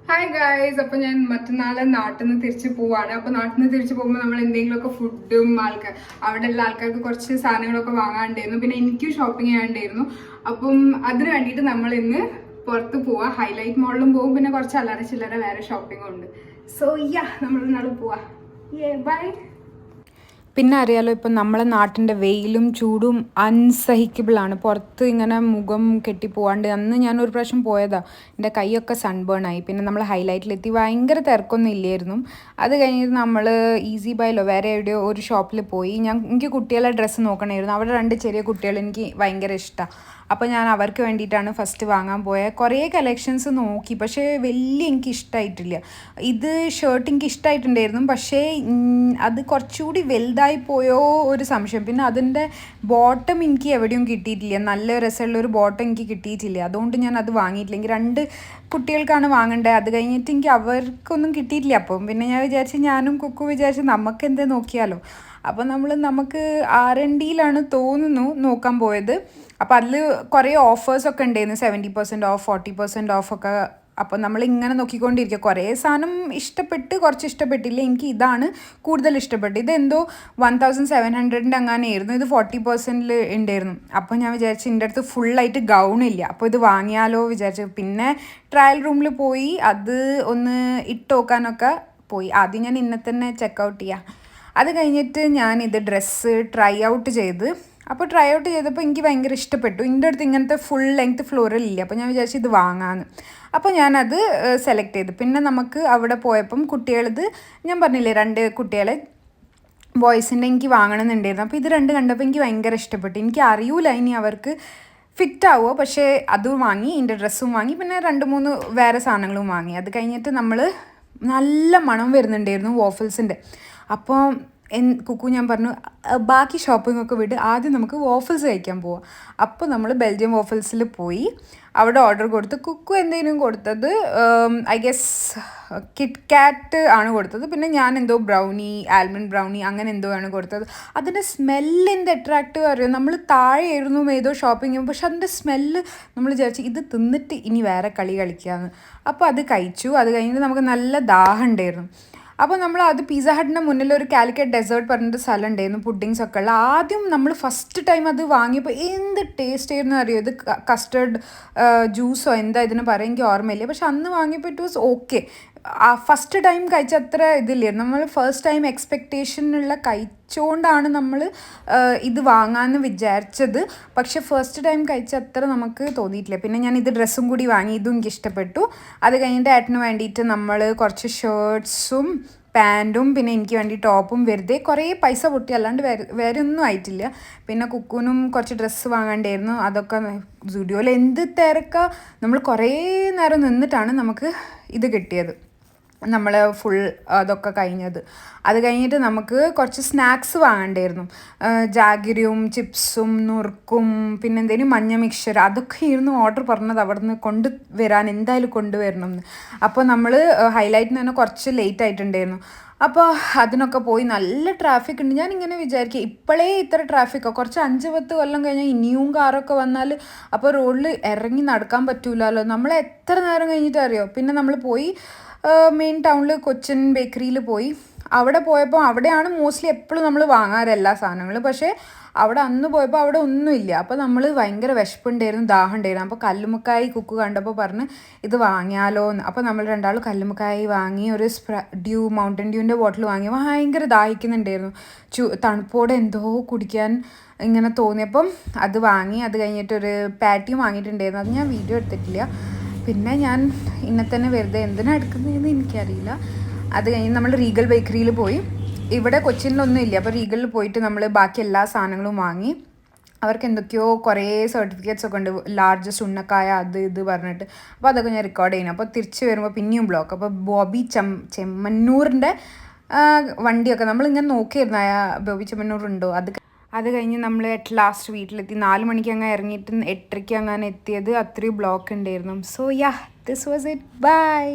Hi guys, അപ്പൊ ഞാൻ മറ്റന്നാളെ നാട്ടിൽ നിന്ന് തിരിച്ചു പോവാണ്. അപ്പൊ നാട്ടിൽ നിന്ന് തിരിച്ചു പോകുമ്പോൾ നമ്മൾ എന്തെങ്കിലുമൊക്കെ ഫുഡും അവിടെ ഉള്ള ആൾക്കാർക്ക് കുറച്ച് സാധനങ്ങളൊക്കെ വാങ്ങാണ്ടായിരുന്നു. പിന്നെ എനിക്കും ഷോപ്പിംഗ് ചെയ്യാണ്ടായിരുന്നു. അപ്പം അതിന് വേണ്ടിയിട്ട് നമ്മൾ ഇന്ന് പുറത്ത് പോവാ. ഹൈലൈറ്റ് മോളിലും പോകും, പിന്നെ കുറച്ച് അല്ലറ ചില്ലറ വേറെ ഷോപ്പിംഗും ഉണ്ട്. സോ നമ്മൾ നാളെ പോവാ. ബൈ. പിന്നെ അറിയാലോ, ഇപ്പം നമ്മളെ നാട്ടിൻ്റെ വെയിലും ചൂടും അൺസഹിക്കബിളാണ്. പുറത്ത് ഇങ്ങനെ മുഖം കെട്ടിപ്പോവാണ്ട് അന്ന് ഞാനൊരു പ്രാവശ്യം പോയതാണ്. എൻ്റെ കൈയൊക്കെ സൺബേൺ ആയി. പിന്നെ നമ്മൾ ഹൈലൈറ്റിലെത്തി, ഭയങ്കര തിരക്കൊന്നും ഇല്ലായിരുന്നു. അത് കഴിഞ്ഞിട്ട് നമ്മൾ ഈസി ബൈയിലോ വേറെ എവിടെയോ ഒരു ഷോപ്പിൽ പോയി. എനിക്ക് കുട്ടികളെ ഡ്രസ്സ് നോക്കണമായിരുന്നു. അവിടെ 2 ചെറിയ കുട്ടികൾ എനിക്ക് ഭയങ്കര ഇഷ്ടമാണ്. അപ്പോൾ ഞാൻ അവർക്ക് വേണ്ടിയിട്ടാണ് ഫസ്റ്റ് വാങ്ങാൻ പോയത്. കുറേ കളക്ഷൻസ് നോക്കി, പക്ഷേ വലിയ എനിക്ക് ഇഷ്ടമായിട്ടില്ല. ഇത് ഷർട്ട് എനിക്ക് ഇഷ്ടമായിട്ടുണ്ടായിരുന്നു, പക്ഷേ അത് കുറച്ചുകൂടി വലുതായി പോയോ ഒരു സംശയം. പിന്നെ അതിൻ്റെ ബോട്ടം എനിക്ക് എവിടെയും കിട്ടിയിട്ടില്ല. നല്ല രസമുള്ളൊരു ബോട്ടം എനിക്ക് കിട്ടിയിട്ടില്ല. അതുകൊണ്ട് ഞാൻ അത് വാങ്ങിയിട്ടില്ല. എനിക്ക് 2 കുട്ടികൾക്കാണ് വാങ്ങേണ്ടത്. അത് കഴിഞ്ഞിട്ട് എനിക്ക് അവർക്കൊന്നും കിട്ടിയിട്ടില്ല. അപ്പം പിന്നെ ഞാൻ വിചാരിച്ചു, ഞാനും കുക്കു വിചാരിച്ചു നമുക്ക് എന്തേ നോക്കിയാലോ. അപ്പോൾ നമുക്ക് R&Dയിലാണ് തോന്നുന്നു നോക്കാൻ പോയത്. അപ്പോൾ അതിൽ കുറേ ഓഫേഴ്സൊക്കെ ഉണ്ടായിരുന്നു. 70% ഓഫ്, 40% ഓഫൊക്കെ. അപ്പോൾ നമ്മളിങ്ങനെ നോക്കിക്കൊണ്ടിരിക്കുക. കുറേ സാധനം ഇഷ്ടപ്പെട്ട്, കുറച്ച് ഇഷ്ടപ്പെട്ടില്ല. എനിക്ക് ഇതാണ് കൂടുതൽ ഇഷ്ടപ്പെട്ടത്. ഇതെന്തോ 1700 അങ്ങനെയായിരുന്നു. ഇത് 40% ഉണ്ടായിരുന്നു. അപ്പോൾ ഞാൻ വിചാരിച്ചു, എൻ്റെ അടുത്ത് ഫുള്ളായിട്ട് ഗൗണില്ല, അപ്പോൾ ഇത് വാങ്ങിയാലോ വിചാരിച്ചു. പിന്നെ ട്രയൽ റൂമിൽ പോയി അത് ഒന്ന് ഇട്ട് നോക്കാനൊക്കെ പോയി. ആദ്യം ഞാൻ ഇന്നെ തന്നെ ചെക്കൗട്ട് ചെയ്യാം. അത് കഴിഞ്ഞിട്ട് ഞാനിത് ഡ്രസ്സ് ട്രൈ ഔട്ട് ചെയ്ത്. അപ്പോൾ ട്രൈ ഔട്ട് ചെയ്തപ്പോൾ എനിക്ക് ഭയങ്കര ഇഷ്ടപ്പെട്ടു. എൻ്റെ അടുത്ത് ഇങ്ങനത്തെ ഫുൾ ലെങ്ത് ഫ്ലോറൽ ഇല്ല. അപ്പോൾ ഞാൻ വിചാരിച്ചു ഇത് വാങ്ങാമെന്ന്. അപ്പോൾ ഞാനത് സെലക്ട് ചെയ്തു. പിന്നെ നമുക്ക് അവിടെ പോയപ്പം കുട്ടികളത് ഞാൻ പറഞ്ഞില്ലേ, 2 കുട്ടികളെ ബോയ്സിൻ്റെ എനിക്ക് വാങ്ങണമെന്നുണ്ടായിരുന്നു. അപ്പോൾ ഇത് 2 കണ്ടപ്പോൾ എനിക്ക് ഭയങ്കര ഇഷ്ടപ്പെട്ടു. എനിക്ക് അറിയൂല ഇനി അവർക്ക് ഫിറ്റ് ആവുമോ, പക്ഷേ അതും വാങ്ങി, എൻ്റെ ഡ്രസ്സും വാങ്ങി, പിന്നെ 2-3 വേറെ സാധനങ്ങളും വാങ്ങി. അത് കഴിഞ്ഞിട്ട് നമ്മൾ നല്ല മണം വരുന്നുണ്ടായിരുന്നു വോഫിൾസിൻ്റെ. അപ്പോൾ കുക്കു ഞാൻ പറഞ്ഞു, ബാക്കി ഷോപ്പിംഗ് ഒക്കെ വിട്ട് ആദ്യം നമുക്ക് വോഫിൾസ് കഴിക്കാൻ പോവാം. അപ്പോൾ നമ്മൾ ബെൽജിയം വോഫിൾസിൽ പോയി. അവിടെ ഓർഡർ കൊടുത്ത് കുക്കു എന്തെങ്കിലും കൊടുത്തത് ഐ ഗെസ് കിറ്റ് കാറ്റ് ആണ് കൊടുത്തത്. പിന്നെ ഞാൻ എന്തോ ബ്രൗണി, ആൽമണ്ട് ബ്രൗണി അങ്ങനെ എന്തോ ആണ് കൊടുത്തത്. അതിൻ്റെ സ്മെല്ലിൻ്റെ അട്രാക്റ്റീവ് അറിയാം. നമ്മൾ താഴെയായിരുന്നു ഏതോ ഷോപ്പിംഗ് ചെയ്യുമ്പോൾ, പക്ഷെ അതിൻ്റെ സ്മെല്ല് നമ്മൾ വിചാരിച്ചു ഇത് തിന്നിട്ട് ഇനി വേറെ കളി കളിക്കാമെന്ന്. അപ്പോൾ അത് കഴിച്ചു. അത് കഴിഞ്ഞിട്ട് നമുക്ക് നല്ല ദാഹം ഉണ്ടായിരുന്നു. അപ്പോൾ നമ്മൾ അത് പിസ്സ ഹട്ടിൻ്റെ മുന്നിൽ ഒരു കാലിക്കറ്റ് ഡെസേർട്ട് പറഞ്ഞിട്ട് സ്ഥലം ഉണ്ടായിരുന്നു, പുഡിങ്സ് ഒക്കെ ഉള്ള. ആദ്യം നമ്മൾ ഫസ്റ്റ് ടൈം അത് വാങ്ങിയപ്പോൾ എന്ത് ടേസ്റ്റ് ആയിരുന്നു അറിയോ. ഇത് കസ്റ്റേർഡ് ജ്യൂസോ എന്താ ഇതിന് പറയാൻ എനിക്ക് ഓർമ്മയില്ല. പക്ഷെ അന്ന് വാങ്ങിയപ്പോൾ it was okay. First time കഴിച്ച അത്ര ഇതില്ലായിരുന്നു. നമ്മൾ ഫസ്റ്റ് ടൈം എക്സ്പെക്റ്റേഷനുള്ള കഴിച്ചുകൊണ്ടാണ് നമ്മൾ ഇത് വാങ്ങാമെന്ന് വിചാരിച്ചത്. പക്ഷെ ഫസ്റ്റ് ടൈം കഴിച്ച അത്ര നമുക്ക് തോന്നിയിട്ടില്ല. പിന്നെ ഞാൻ ഇത് ഡ്രസ്സും കൂടി വാങ്ങി, ഇതും എനിക്ക് ഇഷ്ടപ്പെട്ടു. അത് കഴിഞ്ഞിട്ട് ഏട്ടന് വേണ്ടിയിട്ട് നമ്മൾ കുറച്ച് ഷർട്ട്സും പാൻറ്റും പിന്നെ എനിക്ക് വേണ്ടി ടോപ്പും വെറുതെ കുറേ പൈസ പൊട്ടി, അല്ലാണ്ട് വേറെ ഒന്നും ആയിട്ടില്ല. പിന്നെ കുക്കുനും കുറച്ച് ഡ്രസ്സ് വാങ്ങാണ്ടായിരുന്നു. അതൊക്കെ സ്റ്റുഡിയോയിൽ എന്ത് തിരക്കാ. നമ്മൾ കുറേ നേരം നിന്നിട്ടാണ് നമുക്ക് ഇത് കിട്ടിയത്. നമ്മൾ ഫുൾ അതൊക്കെ കഴിഞ്ഞത്. അത് കഴിഞ്ഞിട്ട് നമുക്ക് കുറച്ച് സ്നാക്സ് വാങ്ങണ്ടായിരുന്നു. ജാഗിരിയും ചിപ്സും നുറുക്കും പിന്നെ എന്തെങ്കിലും മഞ്ഞ മിക്സ്ചർ അതൊക്കെ ഇരുന്ന് ഓർഡർ പറഞ്ഞത് അവിടെ നിന്ന് കൊണ്ടുവരാൻ, എന്തായാലും കൊണ്ടുവരണം എന്ന്. അപ്പോൾ നമ്മൾ ഹൈലൈറ്റിന് തന്നെ കുറച്ച് ലേറ്റ് ആയിട്ടുണ്ടായിരുന്നു. അപ്പോൾ അതിനൊക്കെ പോയി. നല്ല ട്രാഫിക് ഉണ്ട്. ഞാനിങ്ങനെ വിചാരിക്കുക, ഇപ്പോഴേ ഇത്ര ട്രാഫിക്കോ, കുറച്ച് 5-10 കൊല്ലം കഴിഞ്ഞാൽ ഇനിയും കാറൊക്കെ വന്നാൽ അപ്പോൾ റോഡിൽ ഇറങ്ങി നടക്കാൻ പറ്റൂലല്ലോ. നമ്മൾ എത്ര നേരം കഴിഞ്ഞിട്ട് അറിയോ. പിന്നെ നമ്മൾ പോയി മെയിൻ ടൗണിൽ കൊച്ചിൻ ബേക്കറിയിൽ പോയി. അവിടെ പോയപ്പോൾ അവിടെയാണ് മോസ്റ്റ്ലി എപ്പോഴും നമ്മൾ വാങ്ങാറ് എല്ലാ സാധനങ്ങളും. പക്ഷേ അവിടെ അന്ന് പോയപ്പോൾ അവിടെ ഒന്നുമില്ല. അപ്പോൾ നമ്മൾ ഭയങ്കര വിശപ്പുണ്ടായിരുന്നു, ദാഹം ഉണ്ടായിരുന്നു. അപ്പോൾ കല്ലുമ്മക്കായി കുക്കു കണ്ടപ്പോൾ പറഞ്ഞ് ഇത് വാങ്ങിയാലോ എന്ന്. അപ്പോൾ നമ്മൾ 2 കല്ലുമ്മക്കായി വാങ്ങി. ഒരു മൗണ്ടൻ ഡ്യൂവിൻ്റെ ബോട്ടിൽ വാങ്ങി. ഭയങ്കര ദാഹിക്കുന്നുണ്ടായിരുന്നു. തണുപ്പോടെ എന്തോ കുടിക്കാൻ ഇങ്ങനെ തോന്നിയപ്പം അത് വാങ്ങി. അത് കഴിഞ്ഞിട്ടൊരു പാറ്റിയും വാങ്ങിയിട്ടുണ്ടായിരുന്നു. അത് ഞാൻ വീഡിയോ എടുത്തിട്ടില്ല. പിന്നെ ഞാൻ തന്നെ വെറുതെ എന്തിനാണ് എടുക്കുന്നതെന്ന് എനിക്കറിയില്ല. അത് കഴിഞ്ഞ് നമ്മൾ റീഗൽ ബേക്കറിയിൽ പോയി. ഇവിടെ കൊച്ചിനിലൊന്നും ഇല്ല. അപ്പോൾ റീഗലിൽ പോയിട്ട് നമ്മൾ ബാക്കി എല്ലാ സാധനങ്ങളും വാങ്ങി. അവർക്ക് എന്തൊക്കെയോ കുറേ സർട്ടിഫിക്കറ്റ്സ് ഒക്കെ ഉണ്ട്, ലാർജസ്റ്റ് ഉണ്ണക്കായ അത് ഇത് പറഞ്ഞിട്ട്. അപ്പോൾ അതൊക്കെ ഞാൻ റെക്കോർഡ് ചെയ്യുന്നു. അപ്പോൾ തിരിച്ച് വരുമ്പോൾ പിന്നെയും ബ്ലോക്ക്. അപ്പോൾ ബോബി ചെമ്മന്നൂറിൻ്റെ വണ്ടിയൊക്കെ നമ്മളിങ്ങനെ നോക്കിയിരുന്നു, ബോബി ചെമ്മന്നൂർ ഉണ്ടോ. അത് കഴിഞ്ഞ് നമ്മൾ അറ്റ് ലാസ്റ്റ് വീട്ടിലെത്തി. 4 മണിക്ക് അങ്ങനെ ഇറങ്ങിയിട്ട് 8:30 അങ്ങനെ എത്തിയത്. അത്രയും ബ്ലോക്ക് ഉണ്ടായിരുന്നു. So this was it. By.